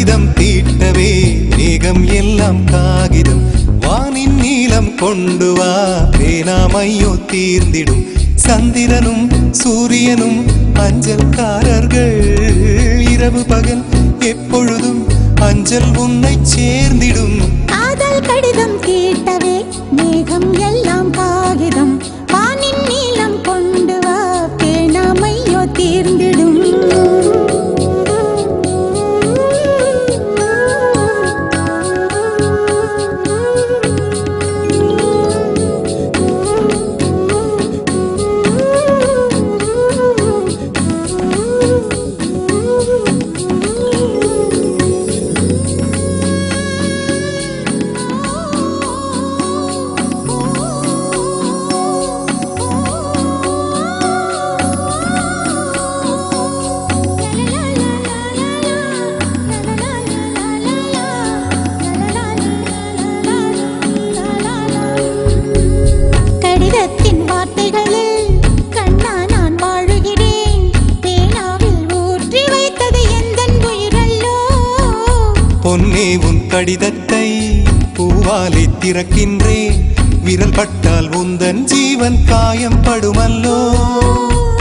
கடிதம் தீட்டவே மேகம் எல்லாம் காகிதம் வானின் நீலம் கொண்டு வா பேனாமையோ தீர்ந்திடும் சந்திரனும் சூரியனும் அஞ்சல்காரர்கள் இரவு பகல் எப்பொழுதும் அஞ்சல் உன்னை சேர்ந்திடும் காதல் கடிதம் தீட்டவே மேகம் எல்லாம் காகிதம் வானின் நீலம் கொண்டு வா பேனாமையோ தீர்ந்திடும் கடிதத்தின் வார்த்தைகளில் கண்ணா நான் வாழுகிறேன் பேனாவில் ஊற்றி வைத்தது எந்தன் உயிரல்லோ பொன்னே உன் கடிதத்தை பூவாலை திறக்கின்றேன் விரல் பட்டால் உந்தன் ஜீவன் காயம் படுமல்லோ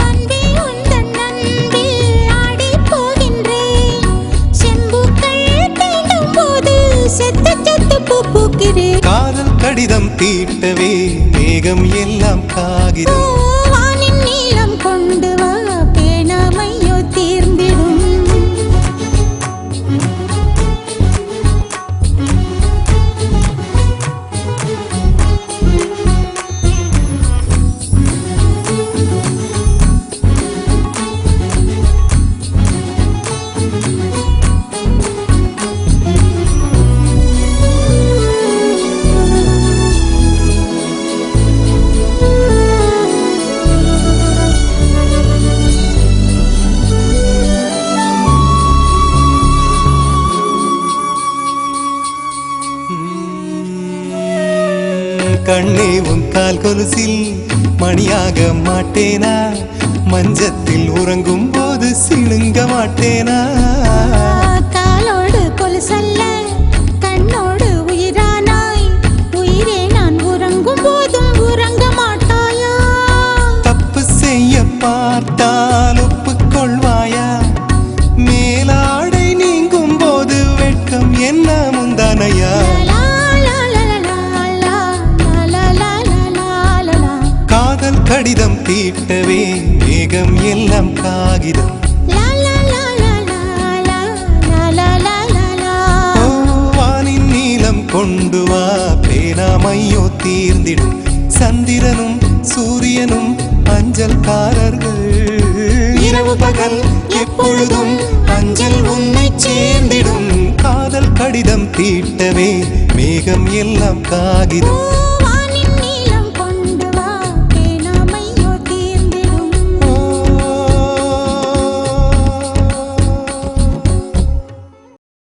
அன்பே உந்தன் அன்பில் ஆடிப் போகின்றேன் செம்புக்கள் தீண்டும் போது செத்து செத்து பூ பூக்கிறேன் காதல் கடிதம் தீட்டவே மேகம் எல்லாம் காகிதம் வானின் நீலம் கொண்டு வா பேனாமையோ தீர்ந்திடும் கண்ணே உன் கால் கொலுசில் மணியாக மாட்டேனா மஞ்சத்தில் உறங்கும் போது சிணுங்க மாட்டேனா காலோடு கொலுசல்ல கண்ணோடு உயிரானாய் உயிரே நான் உறங்கும் போதும் உறங்க மாட்டாயா தப்பு செய்ய பார்த்தால் ஒப்புக்கொள்வாயா மேலாடை நீங்கும் போது வெட்கம் என்ன முந்தானையா காதல் கடிதம் தீட்டவே மேகம் எல்லாம் காகிதம் வானின் நீலம் கொண்டு வா பேனாமையோ தீர்ந்திடும் சந்திரனும் சூரியனும் அஞ்சல்காரர்கள் இரவு பகல் எப்பொழுதும் அஞ்சல் உன்னை சேர்ந்திடும் காதல் கடிதம் தீட்டவே மேகம் எல்லாம் காகிதம்